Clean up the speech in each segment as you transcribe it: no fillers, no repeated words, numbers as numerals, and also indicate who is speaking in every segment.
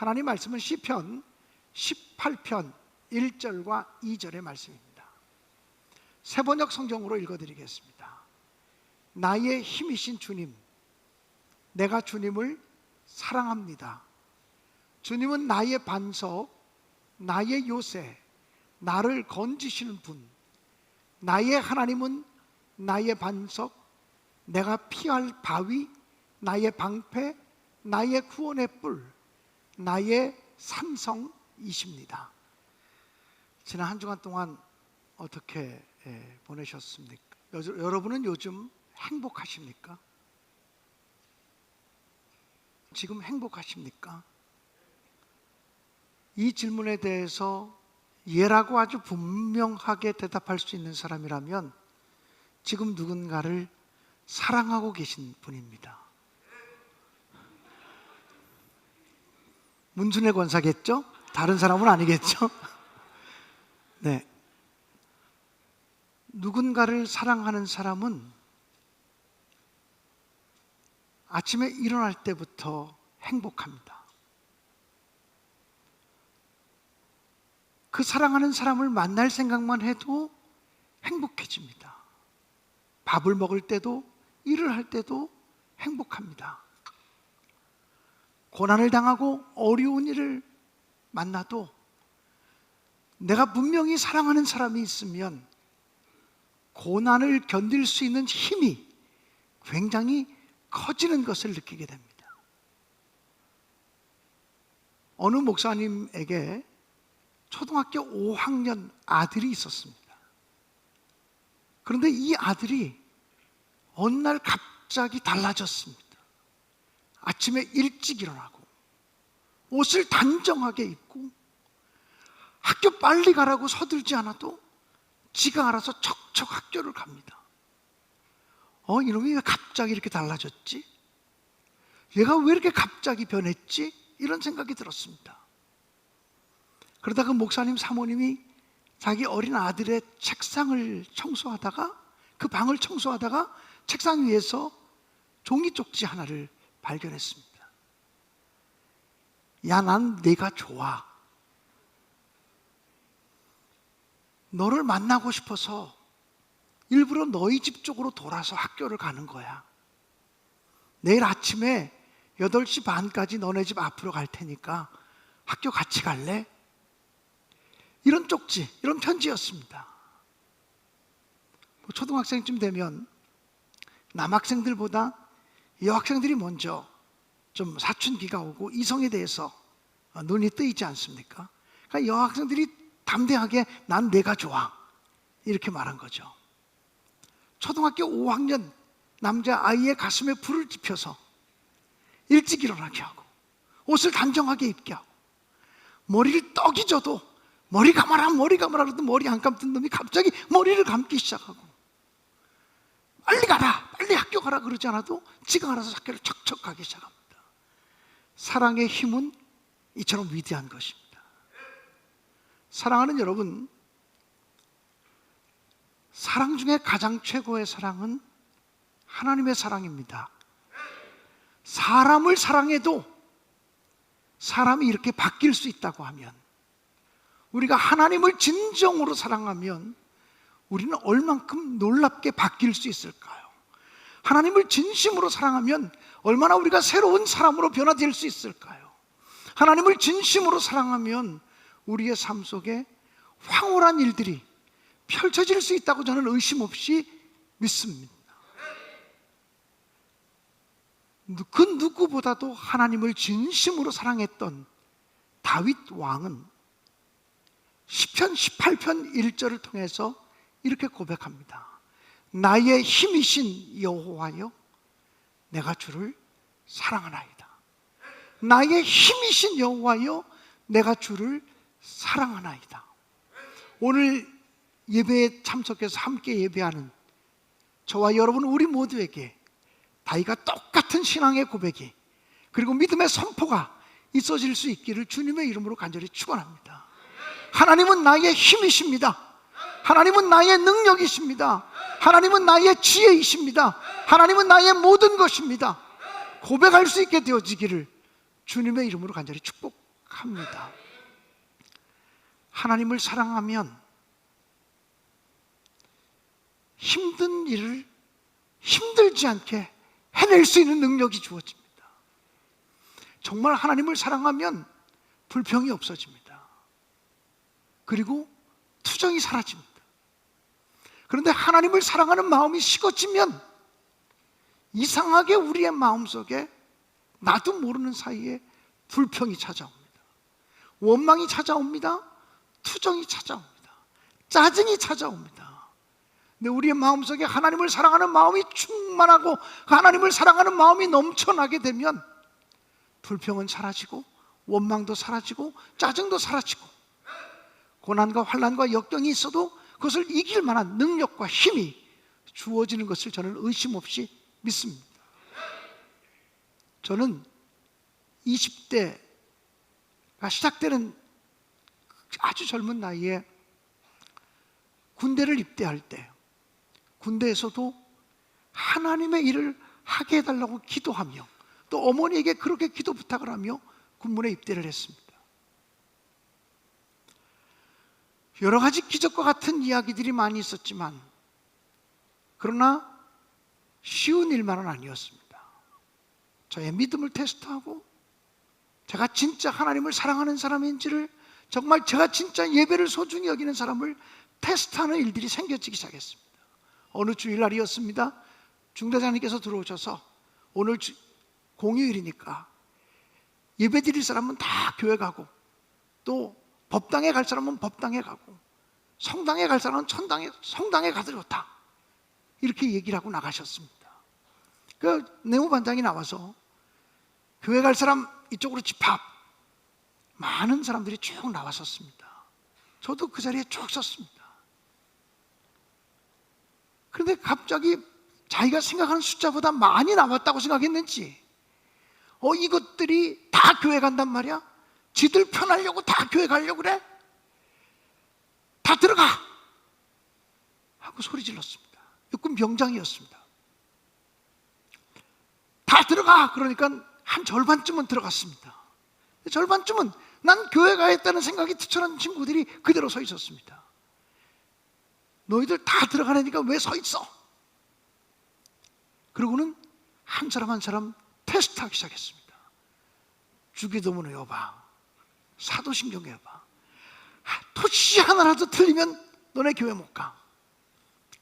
Speaker 1: 하나님 말씀은 시편 18편 1절과 2절의 말씀입니다. 세번역 성경으로 읽어드리겠습니다. 나의 힘이신 주님, 내가 주님을 사랑합니다. 주님은 나의 반석, 나의 요새, 나를 건지시는 분. 나의 하나님은 나의 반석, 내가 피할 바위, 나의 방패, 나의 구원의 뿔, 나의 산성이십니다. 지난 한 주간 동안 어떻게 보내셨습니까? 여러분은 요즘 행복하십니까? 지금 행복하십니까? 이 질문에 대해서 예라고 아주 분명하게 대답할 수 있는 사람이라면 지금 누군가를 사랑하고 계신 분입니다. 문준의 권사겠죠? 다른 사람은 아니겠죠? 네. 누군가를 사랑하는 사람은 아침에 일어날 때부터 행복합니다. 그 사랑하는 사람을 만날 생각만 해도 행복해집니다. 밥을 먹을 때도, 일을 할 때도 행복합니다. 고난을 당하고 어려운 일을 만나도 내가 분명히 사랑하는 사람이 있으면 고난을 견딜 수 있는 힘이 굉장히 커지는 것을 느끼게 됩니다. 어느 목사님에게 초등학교 5학년 아들이 있었습니다. 그런데 이 아들이 어느 날 갑자기 달라졌습니다. 아침에 일찍 일어나고 옷을 단정하게 입고 학교 빨리 가라고 서둘지 않아도 지가 알아서 척척 학교를 갑니다. 이놈이 왜 갑자기 이렇게 달라졌지? 얘가 왜 이렇게 갑자기 변했지? 이런 생각이 들었습니다. 그러다 그 목사님 사모님이 자기 어린 아들의 책상을 청소하다가, 그 방을 청소하다가 책상 위에서 종이 쪽지 하나를 발견했습니다. 야, 난 네가 좋아. 너를 만나고 싶어서 일부러 너희 집 쪽으로 돌아서 학교를 가는 거야. 내일 아침에 8시 반까지 너네 집 앞으로 갈 테니까 학교 같이 갈래? 이런 쪽지, 이런 편지였습니다. 초등학생쯤 되면 남학생들보다 여학생들이 먼저 좀 사춘기가 오고 이성에 대해서 눈이 뜨이지 않습니까? 그러니까 여학생들이 담대하게 난 내가 좋아 이렇게 말한 거죠. 초등학교 5학년 남자아이의 가슴에 불을 지펴서 일찍 일어나게 하고 옷을 단정하게 입게 하고 머리를 떡이 져도 머리 감아라 그래도 머리 안 감던 놈이 갑자기 머리를 감기 시작하고 빨리 가라, 빨리 학교 가라 그러지 않아도 지가 알아서 학교를 척척 가기 시작합니다. 사랑의 힘은 이처럼 위대한 것입니다. 사랑하는 여러분, 사랑 중에 가장 최고의 사랑은 하나님의 사랑입니다. 사람을 사랑해도 사람이 이렇게 바뀔 수 있다고 하면, 우리가 하나님을 진정으로 사랑하면 우리는 얼만큼 놀랍게 바뀔 수 있을까요? 하나님을 진심으로 사랑하면 얼마나 우리가 새로운 사람으로 변화될 수 있을까요? 하나님을 진심으로 사랑하면 우리의 삶 속에 황홀한 일들이 펼쳐질 수 있다고 저는 의심 없이 믿습니다. 그 누구보다도 하나님을 진심으로 사랑했던 다윗 왕은 시편 18편 1절을 통해서 이렇게 고백합니다. 나의 힘이신 여호와여, 내가 주를 사랑하나이다. 나의 힘이신 여호와여, 내가 주를 사랑하나이다. 오늘 예배에 참석해서 함께 예배하는 저와 여러분 우리 모두에게 다윗과 똑같은 신앙의 고백이, 그리고 믿음의 선포가 있어질 수 있기를 주님의 이름으로 간절히 축원합니다. 하나님은 나의 힘이십니다. 하나님은 나의 능력이십니다. 하나님은 나의 지혜이십니다. 하나님은 나의 모든 것입니다. 고백할 수 있게 되어지기를 주님의 이름으로 간절히 생각합니다. 하나님을 사랑하면 힘든 일을 힘들지 않게 해낼 수 있는 능력이 주어집니다. 정말 하나님을 사랑하면 불평이 없어집니다. 그리고 투정이 사라집니다. 그런데 하나님을 사랑하는 마음이 식어지면 이상하게 우리의 마음속에 나도 모르는 사이에 불평이 찾아옵니다. 원망이 찾아옵니다. 투정이 찾아옵니다. 짜증이 찾아옵니다. 근데 우리의 마음속에 하나님을 사랑하는 마음이 충만하고 하나님을 사랑하는 마음이 넘쳐나게 되면 불평은 사라지고 원망도 사라지고 짜증도 사라지고 고난과 환난과 역경이 있어도 그것을 이길 만한 능력과 힘이 주어지는 것을 저는 의심 없이 믿습니다. 저는 20대가 시작되는 아주 젊은 나이에 군대를 입대할 때 군대에서도 하나님의 일을 하게 해달라고 기도하며 또 어머니에게 그렇게 기도 부탁을 하며 군문에 입대를 했습니다. 여러 가지 기적과 같은 이야기들이 많이 있었지만 그러나 쉬운 일만은 아니었습니다. 저의 믿음을 테스트하고 제가 진짜 하나님을 사랑하는 사람인지를 정말 제가 진짜 예배를 소중히 여기는 사람을 테스트하는 일들이 생겨지기 시작했습니다. 어느 주일날이었습니다. 중대장님께서 들어오셔서 오늘 공휴일이니까 예배 드릴 사람은 다 교회 가고 또 법당에 갈 사람은 법당에 가고 성당에 갈 사람은 성당에 가도 좋다, 이렇게 얘기를 하고 나가셨습니다. 그 내무반장이 나와서 교회 갈 사람 이쪽으로 집합, 많은 사람들이 쭉 나왔었습니다. 저도 그 자리에 쭉 섰습니다. 그런데 갑자기 자기가 생각하는 숫자보다 많이 나왔다고 생각했는지 이것들이 다 교회 간단 말이야? 지들 편하려고 다 교회 가려고 그래? 다 들어가! 하고 소리 질렀습니다. 육군 병장이었습니다. 다 들어가! 그러니까 한 절반쯤은 들어갔습니다. 절반쯤은 난 교회 가야겠다는 생각이 투철한 친구들이 그대로 서 있었습니다. 너희들 다 들어가라니까 왜 서 있어? 그러고는 한 사람 한 사람 테스트하기 시작했습니다. 주기도문 외워봐, 사도신경 외워봐, 토시 하나라도 틀리면 너네 교회 못 가.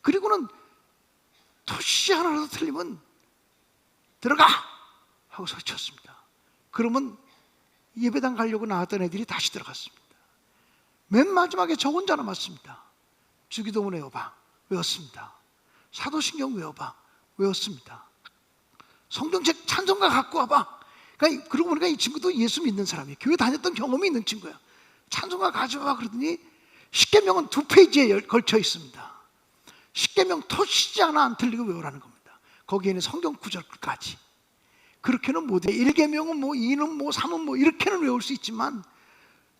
Speaker 1: 그리고는 토시 하나라도 틀리면 들어가! 하고 소리쳤습니다. 그러면 예배당 가려고 나왔던 애들이 다시 들어갔습니다. 맨 마지막에 저 혼자 남았습니다. 주기도문 외워봐, 외웠습니다. 사도신경 외워봐, 외웠습니다. 성경책 찬송가 갖고 와봐. 그러니까 그러고 보니까 이 친구도 예수 믿는 사람이에요. 교회 다녔던 경험이 있는 친구야. 찬송가 가져와 그러더니 십계명은 2페이지에 걸쳐 있습니다. 십계명 토시지 하나 안 틀리고 외우라는 겁니다. 거기에는 성경 구절까지. 그렇게는 못해. 1계명은 뭐 2는 뭐 3은 뭐 이렇게는 외울 수 있지만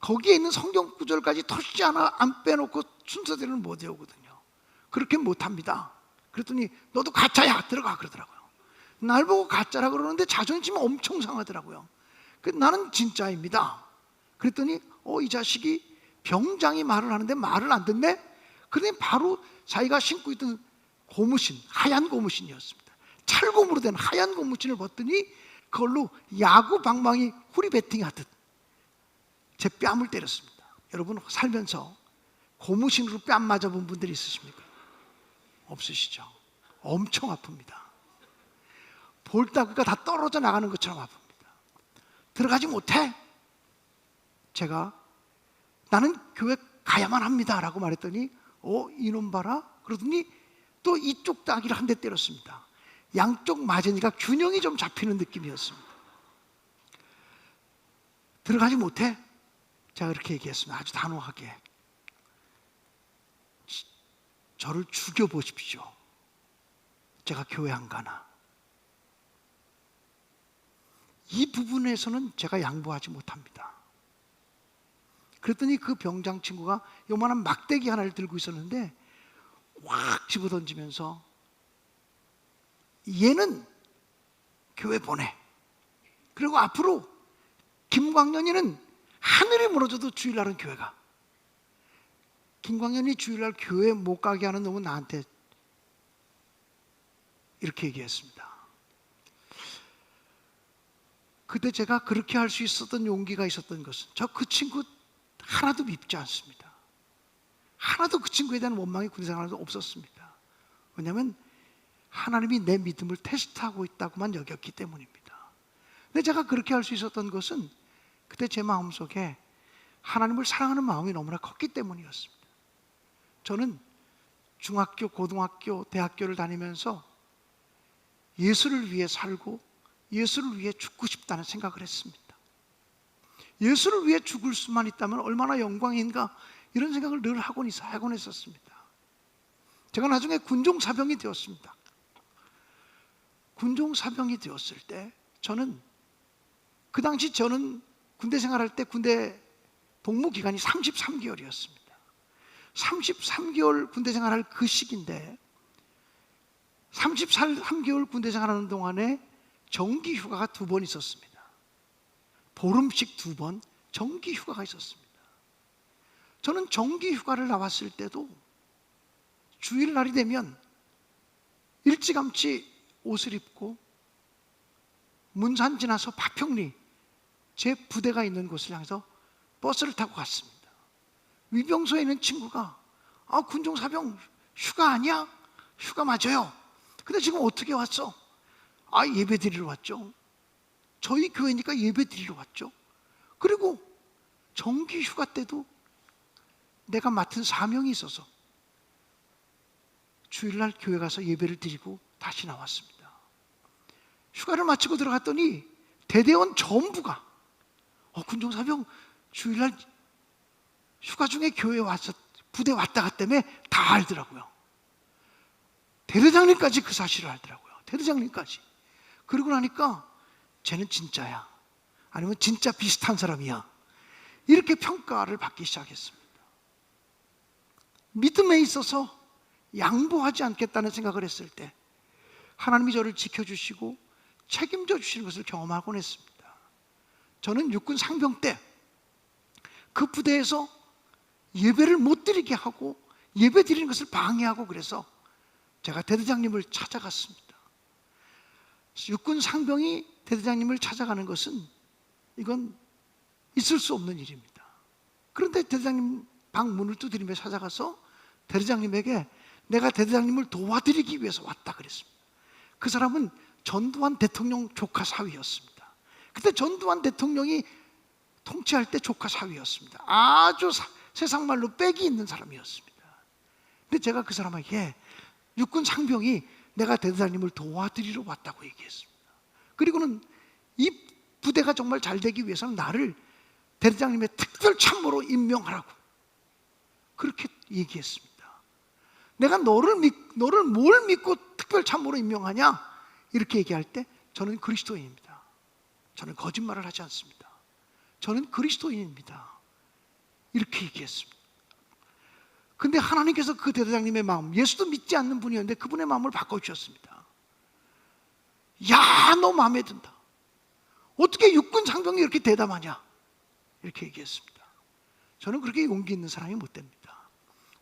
Speaker 1: 거기에 있는 성경 구절까지 토시지 하나 안 빼놓고 순서대로는 못 외우거든요. 그렇게 못합니다. 그랬더니 너도 가짜야, 들어가 그러더라고요. 날 보고 가짜라 그러는데 자존심이 엄청 상하더라고요. 나는 진짜입니다. 그랬더니 이 자식이 병장이 말을 하는데 말을 안 듣네? 그러더니 바로 자기가 신고 있던 고무신, 하얀 고무신이었습니다. 찰고무로 된 하얀 고무신을 벗더니 그걸로 야구 방망이 후리 배팅 하듯 제 뺨을 때렸습니다. 여러분 살면서 고무신으로 뺨 맞아본 분들이 있으십니까? 없으시죠? 엄청 아픕니다. 볼따구가 다 떨어져 나가는 것처럼 아픕니다. 들어가지 못해. 제가 나는 교회 가야만 합니다 라고 말했더니 이놈 봐라 그러더니 또 이쪽 따기를 한 대 때렸습니다. 양쪽 맞으니까 균형이 좀 잡히는 느낌이었습니다. 들어가지 못해. 제가 그렇게 얘기했습니다. 아주 단호하게. 저를 죽여보십시오. 제가 교회 안 가나. 이 부분에서는 제가 양보하지 못합니다. 그랬더니 그 병장 친구가 요만한 막대기 하나를 들고 있었는데 확 집어던지면서 얘는 교회 보내. 그리고 앞으로 김광년이는 하늘이 무너져도 주일날은 교회가. 김광현이 주일날 교회 못 가게 하는 놈은 나한테 이렇게 얘기했습니다. 그때 제가 그렇게 할 수 있었던 용기가 있었던 것은 저 그 친구 하나도 밉지 않습니다. 하나도 그 친구에 대한 원망이 군생활에도 없었습니다. 왜냐하면 하나님이 내 믿음을 테스트하고 있다고만 여겼기 때문입니다. 근데 제가 그렇게 할 수 있었던 것은 그때 제 마음속에 하나님을 사랑하는 마음이 너무나 컸기 때문이었습니다. 저는 중학교, 고등학교, 대학교를 다니면서 예수를 위해 살고 예수를 위해 죽고 싶다는 생각을 했습니다. 예수를 위해 죽을 수만 있다면 얼마나 영광인가, 이런 생각을 늘 하곤 했었습니다. 제가 나중에 군종사병이 되었습니다. 군종사병이 되었을 때 저는 그 당시 저는 군대 생활할 때 군대 복무 기간이 33개월이었습니다. 33개월 군대 생활할 그 시기인데 33개월 군대 생활하는 동안에 정기 휴가가 2번 있었습니다. 보름씩 2번 정기 휴가가 있었습니다. 저는 정기 휴가를 나왔을 때도 주일날이 되면 일찌감치 옷을 입고 문산 지나서 파평리 제 부대가 있는 곳을 향해서 버스를 타고 갔습니다. 위병소에 있는 친구가 군종사병 휴가 아니야? 휴가 맞아요. 근데 지금 어떻게 왔어? 예배 드리러 왔죠. 저희 교회니까 예배 드리러 왔죠. 그리고 정기 휴가 때도 내가 맡은 사명이 있어서 주일날 교회 가서 예배를 드리고 다시 나왔습니다. 휴가를 마치고 들어갔더니 대대원 전부가 군종사병 주일날 휴가 중에 교회 와서 부대 왔다 갔다며 다 알더라고요. 대대장님까지 그 사실을 알더라고요. 대대장님까지. 그러고 나니까 쟤는 진짜야, 아니면 진짜 비슷한 사람이야, 이렇게 평가를 받기 시작했습니다. 믿음에 있어서 양보하지 않겠다는 생각을 했을 때 하나님이 저를 지켜주시고 책임져 주시는 것을 경험하곤 했습니다. 저는 육군 상병 때 그 부대에서 예배를 못 드리게 하고 예배 드리는 것을 방해하고, 그래서 제가 대대장님을 찾아갔습니다. 육군 상병이 대대장님을 찾아가는 것은 이건 있을 수 없는 일입니다. 그런데 대대장님 방 문을 두드리며 찾아가서 대대장님에게 내가 대대장님을 도와드리기 위해서 왔다 그랬습니다. 그 사람은 전두환 대통령 조카 사위였습니다. 그때 전두환 대통령이 통치할 때 조카 사위였습니다. 아주 세상 말로 빽이 있는 사람이었습니다. 근데 제가 그 사람에게 육군 상병이 내가 대대장님을 도와드리러 왔다고 얘기했습니다. 그리고는 이 부대가 정말 잘 되기 위해서는 나를 대대장님의 특별 참모로 임명하라고 그렇게 얘기했습니다. 내가 너를 뭘 믿고 특별 참모로 임명하냐, 이렇게 얘기할 때 저는 그리스도인입니다. 저는 거짓말을 하지 않습니다. 저는 그리스도인입니다. 이렇게 얘기했습니다. 근데 하나님께서 그 대대장님의 마음, 예수도 믿지 않는 분이었는데 그분의 마음을 바꿔주셨습니다. 야, 너 마음에 든다. 어떻게 육군 상병이 이렇게 대담하냐, 이렇게 얘기했습니다. 저는 그렇게 용기 있는 사람이 못 됩니다.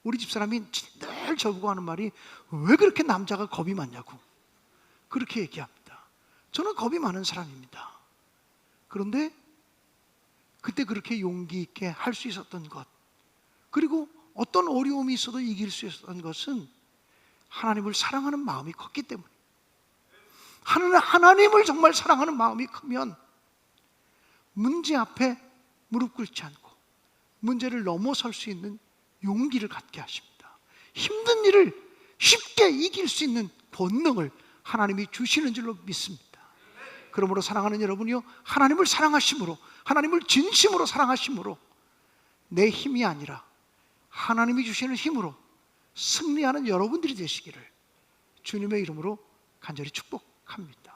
Speaker 1: 우리 집사람이 늘 저보고 하는 말이 왜 그렇게 남자가 겁이 많냐고 그렇게 얘기합니다. 저는 겁이 많은 사람입니다. 그런데 그때 그렇게 용기 있게 할 수 있었던 것, 그리고 어떤 어려움이 있어도 이길 수 있었던 것은 하나님을 사랑하는 마음이 컸기 때문에, 하나님을 정말 사랑하는 마음이 크면 문제 앞에 무릎 꿇지 않고 문제를 넘어설 수 있는 용기를 갖게 하십니다. 힘든 일을 쉽게 이길 수 있는 본능을 하나님이 주시는 줄로 믿습니다. 그러므로 사랑하는 여러분이요, 하나님을 사랑하심으로, 하나님을 진심으로 사랑하심으로 내 힘이 아니라 하나님이 주시는 힘으로 승리하는 여러분들이 되시기를 주님의 이름으로 간절히 축복합니다.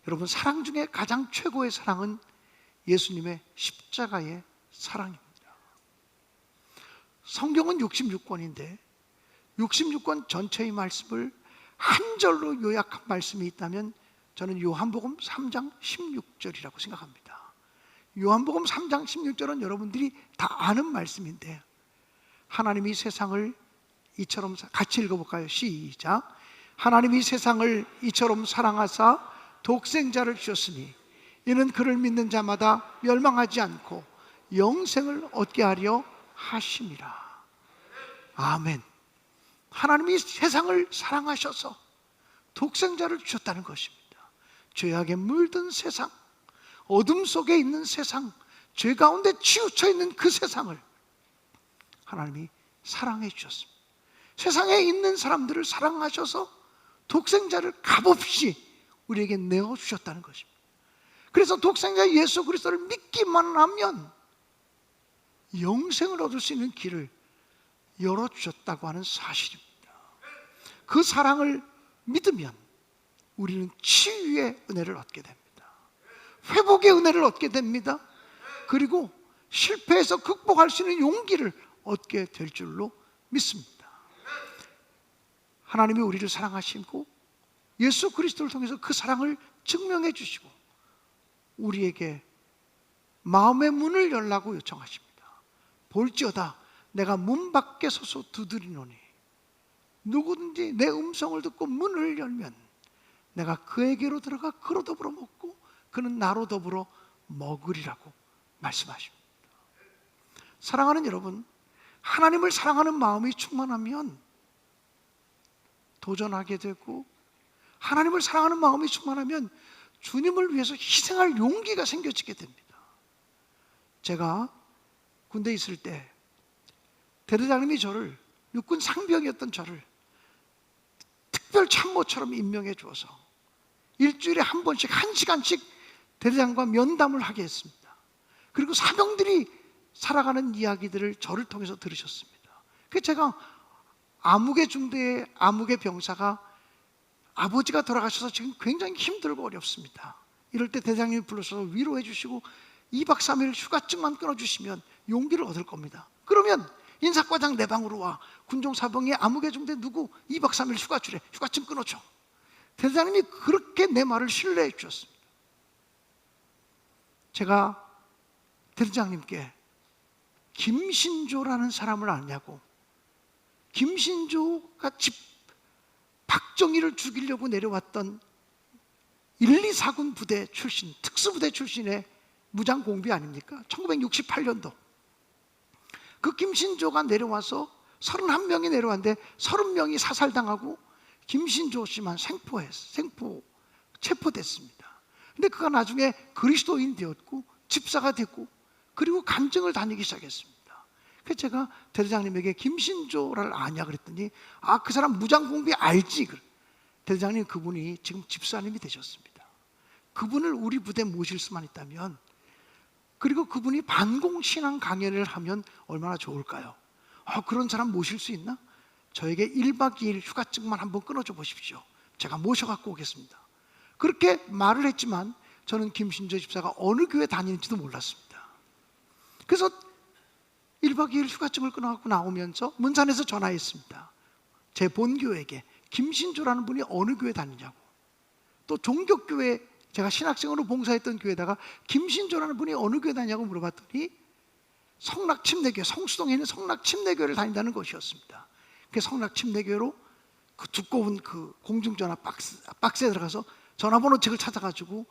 Speaker 1: 여러분, 사랑 중에 가장 최고의 사랑은 예수님의 십자가의 사랑입니다. 성경은 66권인데 66권 전체의 말씀을 한 절로 요약한 말씀이 있다면 저는 요한복음 3장 16절이라고 생각합니다. 요한복음 3장 16절은 여러분들이 다 아는 말씀인데, 하나님이 세상을 이처럼, 같이 읽어볼까요? 시작. 하나님이 세상을 이처럼 사랑하사 독생자를 주셨으니 이는 그를 믿는 자마다 멸망하지 않고 영생을 얻게 하려 하심이라. 아멘. 하나님이 세상을 사랑하셔서 독생자를 주셨다는 것입니다. 죄악에 물든 세상, 어둠 속에 있는 세상, 죄 가운데 치우쳐 있는 그 세상을 하나님이 사랑해 주셨습니다. 세상에 있는 사람들을 사랑하셔서 독생자를 값없이 우리에게 내어주셨다는 것입니다. 그래서 독생자 예수 그리스도를 믿기만 하면 영생을 얻을 수 있는 길을 열어주셨다고 하는 사실입니다. 그 사랑을 믿으면 우리는 치유의 은혜를 얻게 됩니다. 회복의 은혜를 얻게 됩니다. 그리고 실패해서 극복할 수 있는 용기를 얻게 될 줄로 믿습니다. 하나님이 우리를 사랑하시고 예수 그리스도를 통해서 그 사랑을 증명해 주시고 우리에게 마음의 문을 열라고 요청하십니다. 볼지어다 내가 문 밖에 서서 두드리노니 누구든지 내 음성을 듣고 문을 열면 내가 그에게로 들어가 그로 더불어 먹고 그는 나로 더불어 먹으리라고 말씀하십니다. 사랑하는 여러분, 하나님을 사랑하는 마음이 충만하면 도전하게 되고, 하나님을 사랑하는 마음이 충만하면 주님을 위해서 희생할 용기가 생겨지게 됩니다. 제가 군대에 있을 때 대대장님이 저를, 육군 상병이었던 저를 특별 참모처럼 임명해 주어서 일주일에 한 번씩 1시간씩 대대장과 면담을 하게 했습니다. 그리고 사병들이 살아가는 이야기들을 저를 통해서 들으셨습니다. 그래서 제가 암흑의 중대의 암흑의 병사가 아버지가 돌아가셔서 지금 굉장히 힘들고 어렵습니다. 이럴 때 대장님이 불러서 위로해 주시고 2박 3일 휴가증만 끊어주시면 용기를 얻을 겁니다. 그러면 인사과장 내 방으로 와. 군종사병의 암흑의 중대 누구 2박 3일 휴가 주래. 휴가증 끊어줘. 대장님이 그렇게 내 말을 신뢰해 주셨습니다. 제가 대장님께 김신조라는 사람을 아냐고, 김신조가 박정희를 죽이려고 내려왔던 1, 2, 4군 부대 출신, 특수부대 출신의 무장공비 아닙니까? 1968년도 그 김신조가 내려와서 31명이 내려왔는데 30명이 사살당하고 김신조 씨만 체포됐습니다. 근데 그가 나중에 그리스도인 되었고 집사가 됐고 그리고 간증을 다니기 시작했습니다. 그래서 제가 대대장님에게 김신조를 아냐 그랬더니 그 사람 무장공비 알지? 대대장님 그분이 지금 집사님이 되셨습니다. 그분을 우리 부대에 모실 수만 있다면, 그리고 그분이 반공신앙 강연을 하면 얼마나 좋을까요? 그런 사람 모실 수 있나? 저에게 1박 2일 휴가증만 한번 끊어줘 보십시오. 제가 모셔갖고 오겠습니다. 그렇게 말을 했지만 저는 김신조 집사가 어느 교회 다니는지도 몰랐습니다. 그래서 1박 2일 휴가증을 끊어갖고 나오면서 문산에서 전화했습니다. 제 본교회에게 김신조라는 분이 어느 교회 다니냐고. 또 종교교회, 제가 신학생으로 봉사했던 교회에다가 김신조라는 분이 어느 교회 다니냐고 물어봤더니 성락침례교회, 성수동에 있는 성락침례교회를 다닌다는 것이었습니다. 그 성락침례교회로 그 두꺼운 그 공중전화 박스에 들어가서 전화번호책을 찾아가지고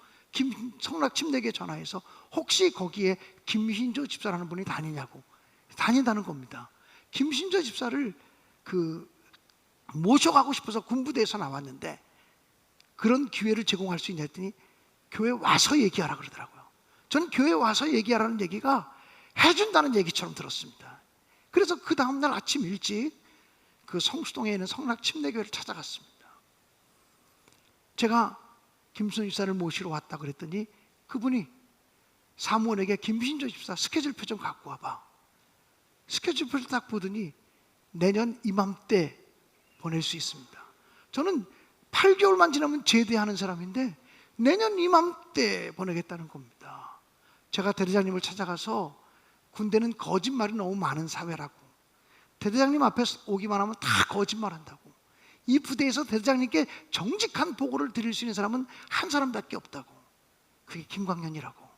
Speaker 1: 성락침례교회 전화해서 혹시 거기에 김신조 집사라는 분이 다니냐고. 다닌다는 겁니다. 김신조 집사를 모셔가고 싶어서 군부대에서 나왔는데 그런 기회를 제공할 수 있냐 했더니 교회 와서 얘기하라 그러더라고요. 저는 교회 와서 얘기하라는 얘기가 해준다는 얘기처럼 들었습니다. 그래서 그 다음날 아침 일찍 그 성수동에 있는 성락침례교회를 찾아갔습니다. 제가 김순 집사를 모시러 왔다 그랬더니 그분이 사무원에게 김신조 집사 스케줄표 좀 갖고 와봐. 스케줄표를 딱 보더니 내년 이맘때 보낼 수 있습니다. 저는 8개월만 지나면 제대하는 사람인데 내년 이맘때 보내겠다는 겁니다. 제가 대대장님을 찾아가서 군대는 거짓말이 너무 많은 사회라고, 대대장님 앞에서 오기만 하면 다 거짓말한다고, 이 부대에서 대대장님께 정직한 보고를 드릴 수 있는 사람은 한 사람밖에 없다고, 그게 김광현이라고.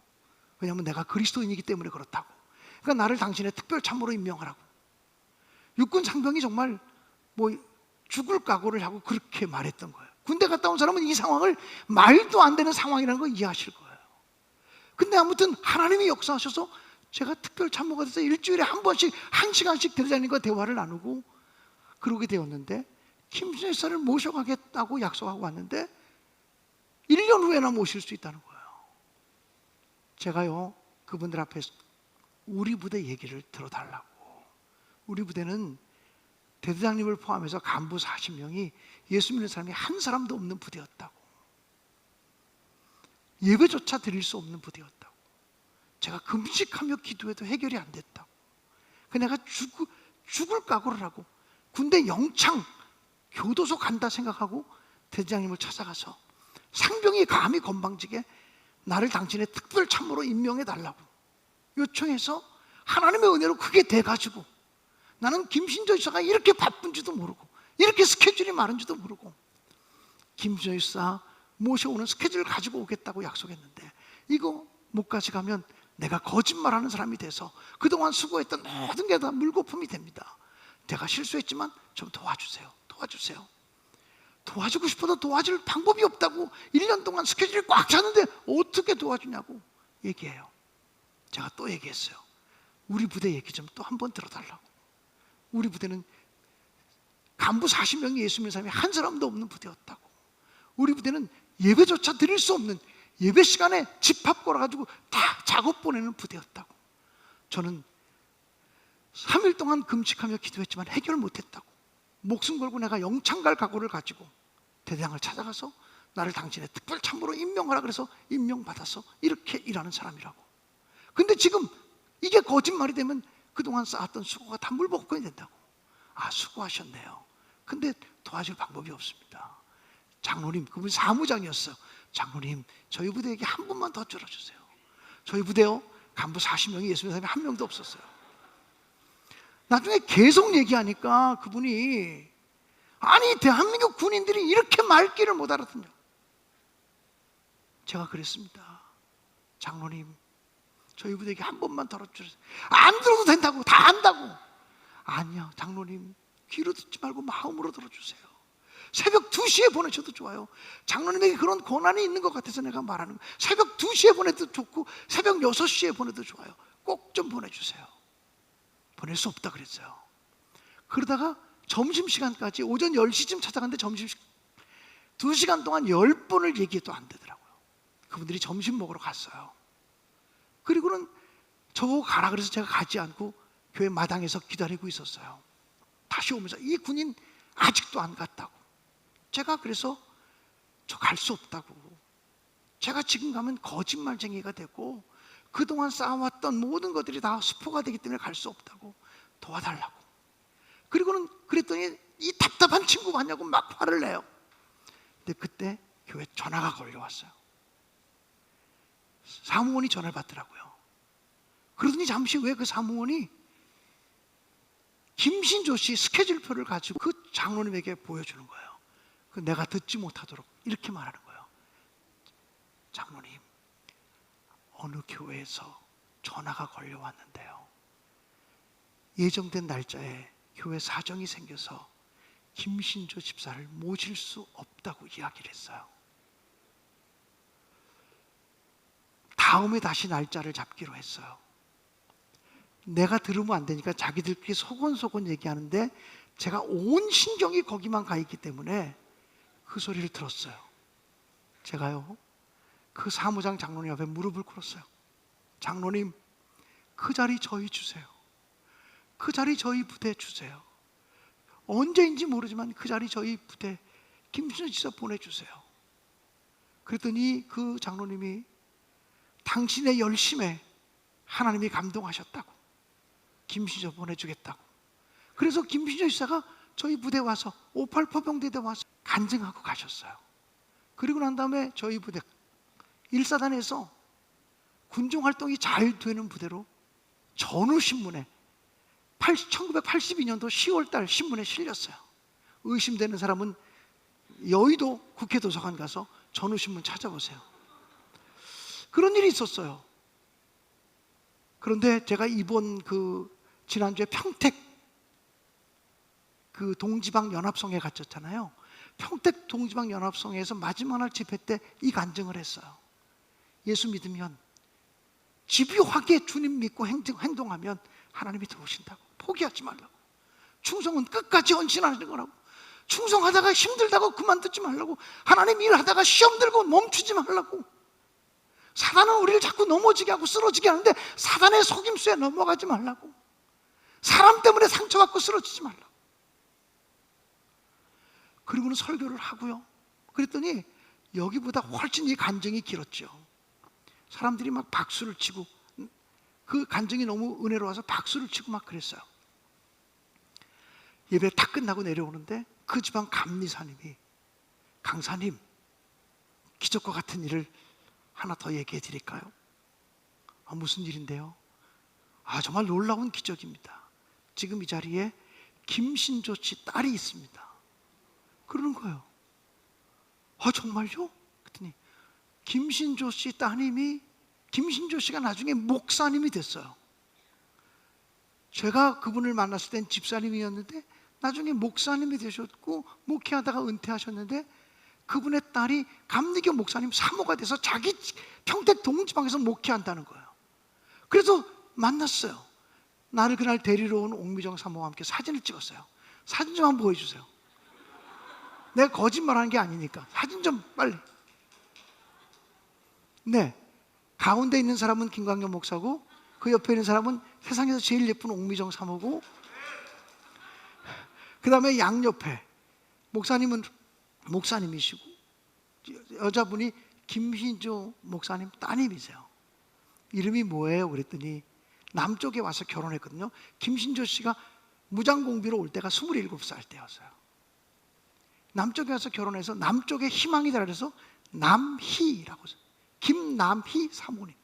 Speaker 1: 왜냐하면 내가 그리스도인이기 때문에 그렇다고. 그러니까 나를 당신의 특별 참모로 임명하라고. 육군 상병이 정말 뭐 죽을 각오를 하고 그렇게 말했던 거예요. 군대 갔다 온 사람은 이 상황을 말도 안 되는 상황이라는 걸 이해하실 거예요. 근데 아무튼 하나님이 역사하셔서 제가 특별 참모가 돼서 일주일에 한 번씩 1시간씩 대장님과 대화를 나누고 그러게 되었는데, 김신혜 열사를 모셔가겠다고 약속하고 왔는데 1년 후에나 모실 수 있다는 거예요. 제가요, 그분들 앞에서 우리 부대 얘기를 들어달라고. 우리 부대는 대대장님을 포함해서 간부 40명이 예수 믿는 사람이 한 사람도 없는 부대였다고. 예배조차 드릴 수 없는 부대였다고. 제가 금식하며 기도해도 해결이 안 됐다고. 내가 죽을 각오를 하고 군대 영창 교도소 간다 생각하고 대대장님을 찾아가서 상병이 감히 건방지게 나를 당신의 특별 참모로 임명해 달라고 요청해서 하나님의 은혜로 그게 돼가지고 나는 김신조 지사가 이렇게 바쁜지도 모르고 이렇게 스케줄이 많은지도 모르고 김신조 지사 모셔오는 스케줄을 가지고 오겠다고 약속했는데 이거 못 가져가면 내가 거짓말하는 사람이 돼서 그동안 수고했던 모든 게 다 물거품이 됩니다. 내가 실수했지만 좀 도와주세요. 도와주고 싶어도 도와줄 방법이 없다고. 1년 동안 스케줄이 꽉 찼는데 어떻게 도와주냐고 얘기해요. 제가 또 얘기했어요. 우리 부대 얘기 좀 또 한 번 들어달라고. 우리 부대는 간부 40명이 예수 믿는 사람이 한 사람도 없는 부대였다고. 우리 부대는 예배조차 드릴 수 없는, 예배 시간에 집합 걸어가지고 다 작업 보내는 부대였다고. 저는 3일 동안 금식하며 기도했지만 해결 못했다고. 목숨 걸고 내가 영창 갈 각오를 가지고 대대장을 찾아가서 나를 당신의 특별 참모로 임명하라 그래서 임명받아서 이렇게 일하는 사람이라고. 근데 지금 이게 거짓말이 되면 그동안 쌓았던 수고가 다 물복권이 된다고. 아, 수고하셨네요. 근데 도와줄 방법이 없습니다. 장로님, 그분 사무장이었어요. 장로님, 저희 부대에게 한 분만 더 줄여주세요. 저희 부대요, 간부 40명이 예수 믿는 사람이 한 명도 없었어요. 나중에 계속 얘기하니까 그분이, 아니 대한민국 군인들이 이렇게 말귀를 못 알아듣냐. 제가 그랬습니다. 장로님, 저희 부대에게 한 번만 덜어주세요. 안 들어도 된다고, 다 안다고. 아니요, 장로님, 귀로 듣지 말고 마음으로 들어주세요. 새벽 2시에 보내셔도 좋아요. 장로님에게 그런 권한이 있는 것 같아서 내가 말하는 거예요. 새벽 2시에 보내도 좋고 새벽 6시에 보내도 좋아요. 꼭 좀 보내주세요. 보낼 수 없다 그랬어요. 그러다가 점심시간까지 오전 10시쯤 찾아갔는데 점심시간 2시간 동안 10번을 얘기해도 안 되더라고요. 그분들이 점심 먹으러 갔어요. 그리고는 저보고 가라 그래서 제가 가지 않고 교회 마당에서 기다리고 있었어요. 다시 오면서 이 군인 아직도 안 갔다고. 제가 그래서 저 갈 수 없다고. 제가 지금 가면 거짓말쟁이가 되고 그동안 쌓아왔던 모든 것들이 다 수포가 되기 때문에 갈 수 없다고. 도와달라고. 그리고는 그랬더니 이 답답한 친구 맞냐고 막 화를 내요. 근데 그때 교회 전화가 걸려왔어요. 사무원이 전화를 받더라고요. 그러더니 잠시 후에 그 사무원이 김신조 씨 스케줄표를 가지고 그 장로님에게 보여주는 거예요. 그 내가 듣지 못하도록 이렇게 말하는 거예요. 장로님, 어느 교회에서 전화가 걸려왔는데요, 예정된 날짜에 교회 사정이 생겨서 김신조 집사를 모실 수 없다고 이야기를 했어요. 다음에 다시 날짜를 잡기로 했어요. 내가 들으면 안 되니까 자기들끼리 소곤소곤 얘기하는데 제가 온 신경이 거기만 가 있기 때문에 그 소리를 들었어요. 제가요, 그 사무장 장로님 앞에 무릎을 꿇었어요. 장로님, 그 자리 저희 주세요. 그 자리 저희 부대 주세요. 언제인지 모르지만 그 자리 저희 부대 김신조 지사 보내주세요. 그랬더니 그 장로님이 당신의 열심에 하나님이 감동하셨다고, 김신조 보내주겠다고. 그래서 김신조 지사가 저희 부대 와서 58 포병대대 와서 간증하고 가셨어요. 그리고 난 다음에 저희 부대 1사단에서 군종활동이 잘 되는 부대로 전후신문에 1982년도 10월달 신문에 실렸어요. 의심되는 사람은 여의도 국회도서관 가서 전후신문 찾아보세요. 그런 일이 있었어요. 그런데 제가 이번 지난주에 평택 동지방 연합성에 갔었잖아요. 평택 동지방 연합성에서 마지막 날 집회 때 이 간증을 했어요. 예수 믿으면, 집요하게 주님 믿고 행동하면 하나님이 들어오신다고. 포기하지 말라고. 충성은 끝까지 헌신하는 거라고. 충성하다가 힘들다고 그만두지 말라고. 하나님 일하다가 시험 들고 멈추지 말라고. 사단은 우리를 자꾸 넘어지게 하고 쓰러지게 하는데 사단의 속임수에 넘어가지 말라고. 사람 때문에 상처받고 쓰러지지 말라고. 그리고는 설교를 하고요. 그랬더니 여기보다 훨씬 이 간증이 길었죠. 사람들이 막 박수를 치고, 그 간증이 너무 은혜로워서 박수를 치고 막 그랬어요. 예배 다 끝나고 내려오는데 그 지방 감리사님이, 강사님, 기적과 같은 일을 하나 더 얘기해 드릴까요? 무슨 일인데요? 정말 놀라운 기적입니다. 지금 이 자리에 김신조 씨 딸이 있습니다. 그러는 거예요. 정말요? 그랬더니 김신조 씨 따님이, 김신조 씨가 나중에 목사님이 됐어요. 제가 그분을 만났을 땐 집사님이었는데 나중에 목사님이 되셨고 목회하다가 은퇴하셨는데, 그분의 딸이 감리교 목사님 사모가 돼서 자기 평택 동지방에서 목회한다는 거예요. 그래서 만났어요. 나를 그날 데리러 온 옥미정 사모와 함께 사진을 찍었어요. 사진 좀 한번 보여주세요. 내가 거짓말하는 게 아니니까 사진 좀 빨리. 네, 가운데 있는 사람은 김광현 목사고, 그 옆에 있는 사람은 세상에서 제일 예쁜 옥미정 사모고, 그 다음에 양옆에 목사님은 목사님이시고, 여자분이 김신조 목사님 따님이세요. 이름이 뭐예요? 그랬더니 남쪽에 와서 결혼했거든요. 김신조 씨가 무장공비로 올 때가 27살 때였어요. 남쪽에 와서 결혼해서 남쪽의 희망이다 그래서 남희라고, 김남희 사모님.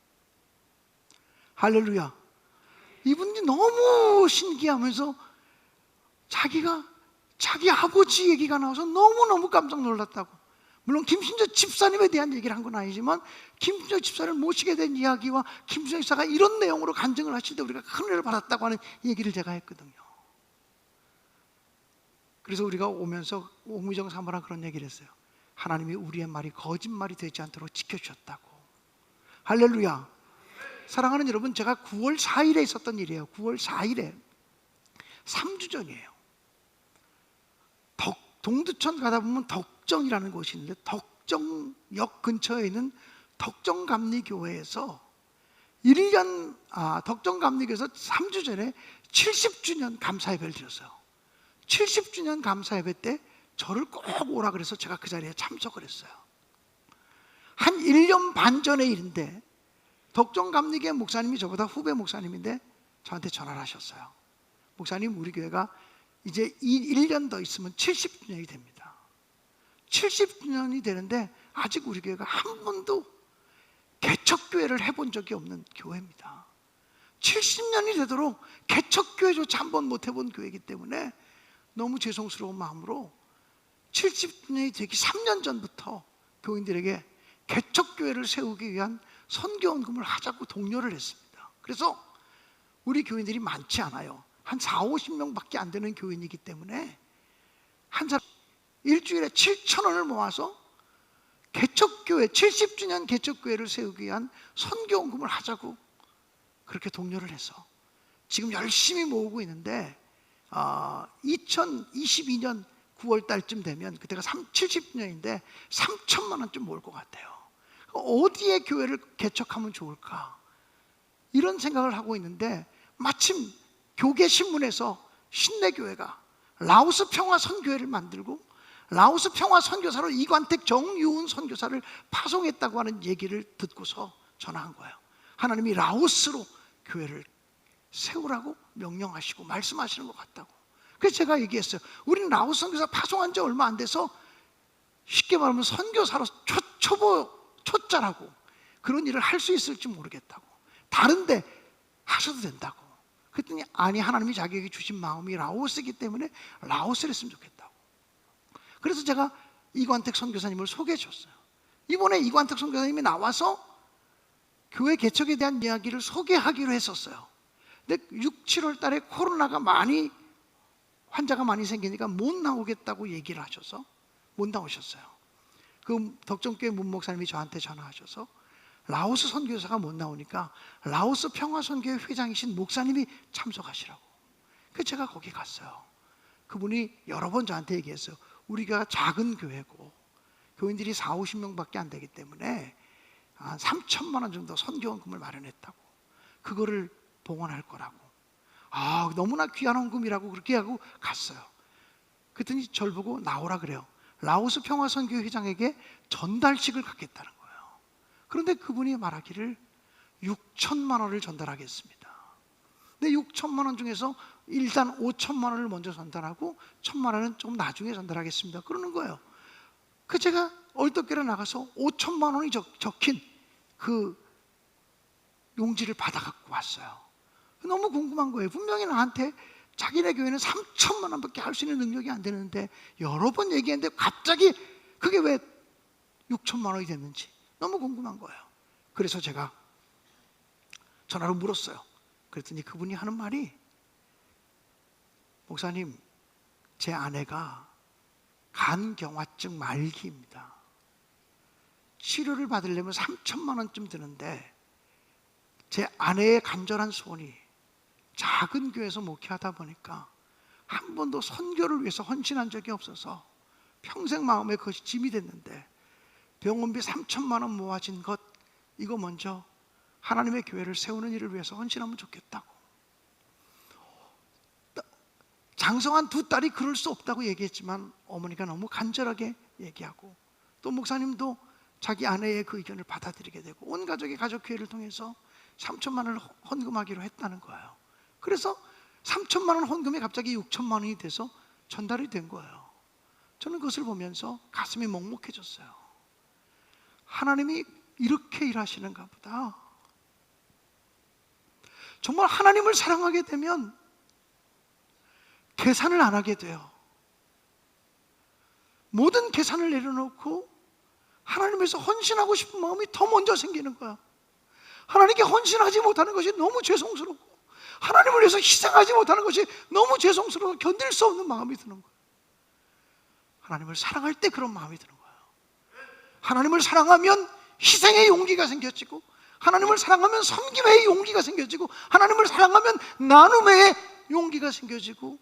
Speaker 1: 할렐루야. 이분이 너무 신기하면서 자기 아버지 얘기가 나와서 너무너무 깜짝 놀랐다고. 물론 김신조 집사님에 대한 얘기를 한 건 아니지만 김신조 집사를 모시게 된 이야기와 김신조 집사가 이런 내용으로 간증을 하실 때 우리가 큰 은혜를 받았다고 하는 얘기를 제가 했거든요. 그래서 우리가 오면서 옥미정 사모랑 그런 얘기를 했어요. 하나님이 우리의 말이 거짓말이 되지 않도록 지켜주셨다고. 할렐루야. 사랑하는 여러분, 제가 9월 4일에 있었던 일이에요. 9월 4일에 3주 전이에요. 동두천 가다 보면 덕정이라는 곳이 있는데, 덕정역 근처에 있는 덕정감리교회에서 덕정감리교회에서 3주 전에 70주년 감사예배를 드렸어요. 70주년 감사예배 때 저를 꼭 오라 그래서 제가 그 자리에 참석을 했어요. 한 1년 반 전의 일인데 덕정감리교회 목사님이 저보다 후배 목사님인데 저한테 전화를 하셨어요. 목사님, 우리 교회가 이제 1년 더 있으면 70주년이 됩니다. 70주년이 되는데 아직 우리 교회가 한 번도 개척교회를 해본 적이 없는 교회입니다. 70년이 되도록 개척교회조차 한 번 못 해본 교회이기 때문에 너무 죄송스러운 마음으로 70년이 되기 3년 전부터 교인들에게 개척교회를 세우기 위한 선교헌금을 하자고 독려를 했습니다. 그래서 우리 교인들이 많지 않아요. 한 40-50명밖에 안 되는 교인이기 때문에 한 사람 일주일에 7,000원을 모아서 개척교회, 70주년 개척교회를 세우기 위한 선교헌금을 하자고 그렇게 독려를 해서 지금 열심히 모으고 있는데 2022년 9월 달쯤 되면, 그때가 70주년인데 3천만 원쯤 모을 것 같아요. 어디에 교회를 개척하면 좋을까, 이런 생각을 하고 있는데 마침 교계신문에서 신내교회가 라오스 평화 선교회를 만들고 라오스 평화 선교사로 이관택 정유은 선교사를 파송했다고 하는 얘기를 듣고서 전화한 거예요. 하나님이 라오스로 교회를 세우라고 명령하시고 말씀하시는 것 같다고. 그래서 제가 얘기했어요. 우리는 라오스 선교사 파송한 지 얼마 안 돼서 쉽게 말하면 선교사로 초짜라고 그런 일을 할 수 있을지 모르겠다고. 다른데 하셔도 된다고. 그랬더니 아니, 하나님이 자기에게 주신 마음이 라오스이기 때문에 라오스를 했으면 좋겠다고. 그래서 제가 이관택 선교사님을 소개해 줬어요. 이번에 이관택 선교사님이 나와서 교회 개척에 대한 이야기를 소개하기로 했었어요. 근데 6, 7월 달에 코로나가 환자가 많이 생기니까 못 나오겠다고 얘기를 하셔서 못 나오셨어요. 그 덕정교회 문 목사님이 저한테 전화하셔서 라오스 선교사가 못 나오니까 라오스 평화선교회 회장이신 목사님이 참석하시라고. 그래서 제가 거기 갔어요. 그분이 여러 번 저한테 얘기했어요. 우리가 작은 교회고 교인들이 4, 50명밖에 안 되기 때문에 한 3천만 원 정도 선교원금을 마련했다고. 그거를 봉헌할 거라고. 너무나 귀한 헌금이라고 그렇게 하고 갔어요. 그랬더니 저를 보고 나오라 그래요. 라오스 평화선교회 회장에게 전달식을 갖겠다는 거예요. 그런데 그분이 말하기를 6천만 원을 전달하겠습니다. 근데 6천만 원 중에서 일단 5천만 원을 먼저 전달하고 1천만 원은 좀 나중에 전달하겠습니다. 그러는 거예요. 그 제가 얼떨결에 나가서 5천만 원이 적힌 그 용지를 받아갖고 왔어요. 너무 궁금한 거예요. 분명히 나한테 자기네 교회는 3천만 원밖에 할 수 있는 능력이 안 되는데 여러 번 얘기했는데 갑자기 그게 왜 6천만 원이 됐는지 너무 궁금한 거예요. 그래서 제가 전화로 물었어요. 그랬더니 그분이 하는 말이, 목사님, 제 아내가 간경화증 말기입니다. 치료를 받으려면 3천만 원쯤 드는데 제 아내의 간절한 소원이 작은 교회에서 목회하다 보니까 한 번도 선교를 위해서 헌신한 적이 없어서 평생 마음에 그것이 짐이 됐는데 병원비 3천만 원 모아진 것, 이거 먼저 하나님의 교회를 세우는 일을 위해서 헌신하면 좋겠다고. 장성한 두 딸이 그럴 수 없다고 얘기했지만 어머니가 너무 간절하게 얘기하고, 또 목사님도 자기 아내의 그 의견을 받아들이게 되고 온 가족이 가족교회를 통해서 3천만 원을 헌금하기로 했다는 거예요. 그래서 3천만 원 헌금이 갑자기 6천만 원이 돼서 전달이 된 거예요. 저는 그것을 보면서 가슴이 먹먹해졌어요. 하나님이 이렇게 일하시는가 보다. 정말 하나님을 사랑하게 되면 계산을 안 하게 돼요. 모든 계산을 내려놓고 하나님에서 헌신하고 싶은 마음이 더 먼저 생기는 거야. 하나님께 헌신하지 못하는 것이 너무 죄송스럽고 하나님을 위해서 희생하지 못하는 것이 너무 죄송스러워 견딜 수 없는 마음이 드는 거예요. 하나님을 사랑할 때 그런 마음이 드는 거예요. 하나님을 사랑하면 희생의 용기가 생겨지고, 하나님을 사랑하면 섬김의 용기가 생겨지고, 하나님을 사랑하면 나눔의 용기가 생겨지고,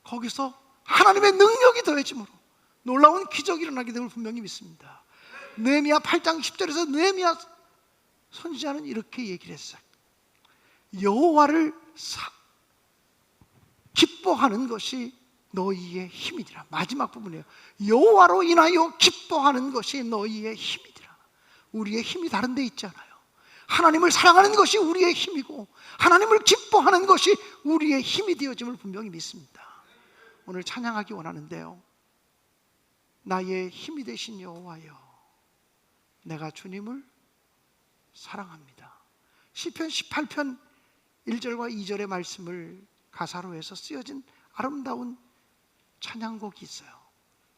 Speaker 1: 거기서 하나님의 능력이 더해짐으로 놀라운 기적이 일어나게 됨을 분명히 믿습니다. 느헤미야 8장 10절에서 느헤미야 선지자는 이렇게 얘기를 했어요. 여호와를 기뻐하는 것이 너희의 힘이니라. 마지막 부분이에요. 여호와로 인하여 기뻐하는 것이 너희의 힘이니라. 우리의 힘이 다른 데 있지 않아요. 하나님을 사랑하는 것이 우리의 힘이고 하나님을 기뻐하는 것이 우리의 힘이 되어짐을 분명히 믿습니다. 오늘 찬양하기 원하는데요, 나의 힘이 되신 여호와여, 내가 주님을 사랑합니다. 시편 18편 1절과 2절의 말씀을 가사로 해서 쓰여진 아름다운 찬양곡이 있어요.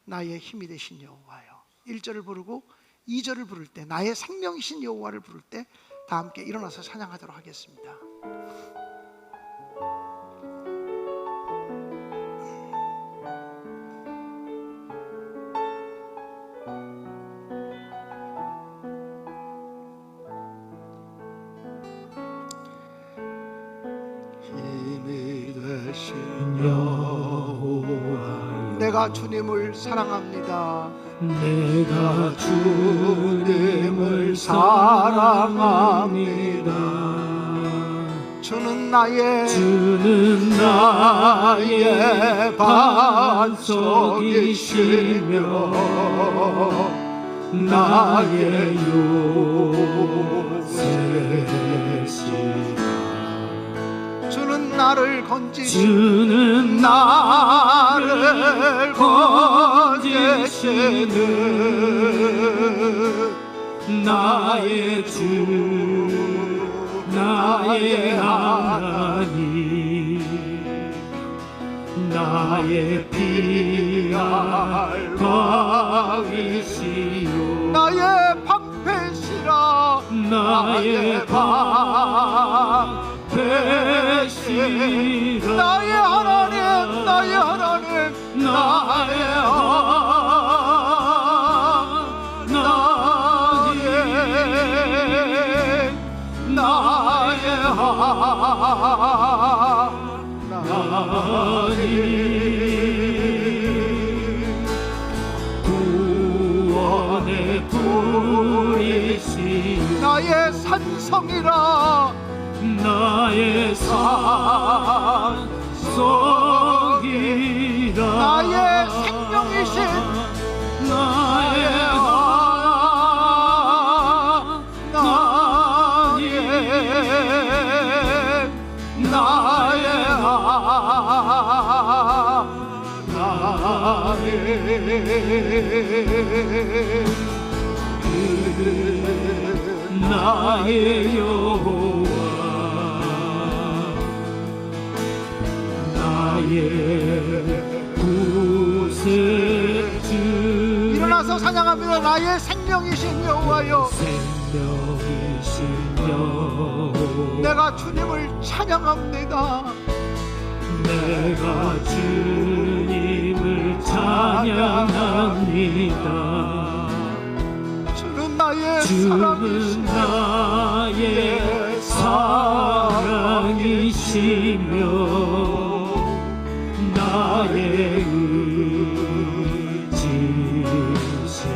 Speaker 1: 나의 힘이 되신 여호와여. 1절을 부르고 2절을 부를 때, 나의 생명이신 여호와를 부를 때 다 함께 일어나서 찬양하도록 하겠습니다.
Speaker 2: 힘이 되신 여호와여,
Speaker 1: 내가 주님을 사랑합니다.
Speaker 2: 내가 주님을 사랑합니다.
Speaker 1: 주는 나의
Speaker 2: 반석이시며 나의 요새시라.
Speaker 1: 주는 나를 건지시고
Speaker 2: 주는 나를 건지시는 나의 주, 나의 하나님, 나의 피할 바위시요
Speaker 1: 나의 방패시라.
Speaker 2: 나의 방패시라
Speaker 1: 나의 하나님 나의 하나님 나의
Speaker 2: 구원의 불이시여
Speaker 1: 나의 산성이라
Speaker 2: 나의 산성이라
Speaker 1: 나의 생명이신
Speaker 2: 나의 나의 여호와 나의 구세주
Speaker 1: 일어나서 찬양합니다. 나의 생명이신 여호와여
Speaker 2: 생명이신 여호와
Speaker 1: 내가 주님을 찬양합니다.
Speaker 2: 내가 주님을 찬양합니다.
Speaker 1: 주는 나의
Speaker 2: 주는
Speaker 1: 사랑이시며
Speaker 2: 나의 사랑이시며 나의 의지시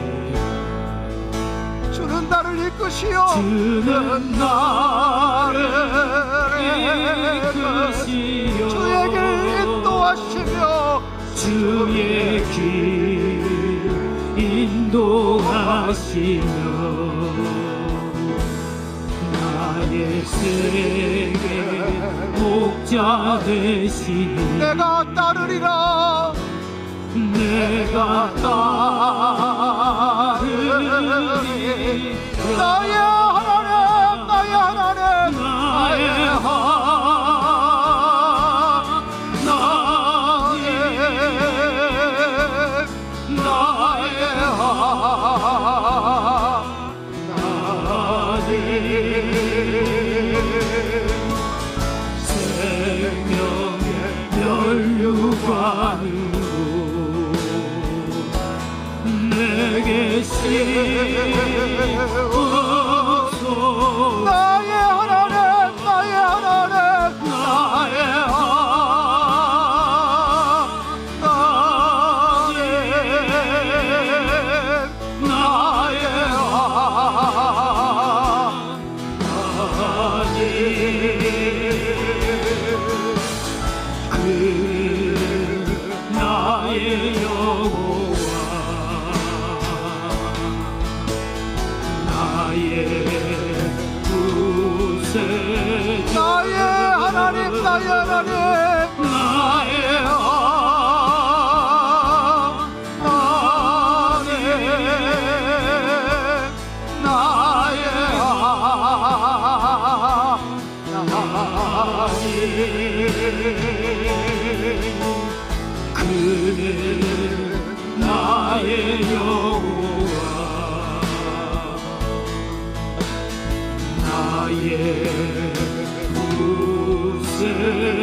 Speaker 1: 주는 나를 이끄시어
Speaker 2: 주는 나를 이끄시어
Speaker 1: 주의 길 인도하시며
Speaker 2: 주의 길 인도하시며 나의 생애 목자 되시니
Speaker 1: 내가 따르리라
Speaker 2: 내가 따르리
Speaker 1: 나의 하나님 나의 하나님
Speaker 2: 나의 생명의 면류관으로 내게 씌워서
Speaker 1: 나의 하나님 나의 하나님
Speaker 2: 나의 나의 여호와 나의 구세주
Speaker 1: 나의 하나님 나의 하나님
Speaker 2: 나의 그는 나의 여호와 나의 구세주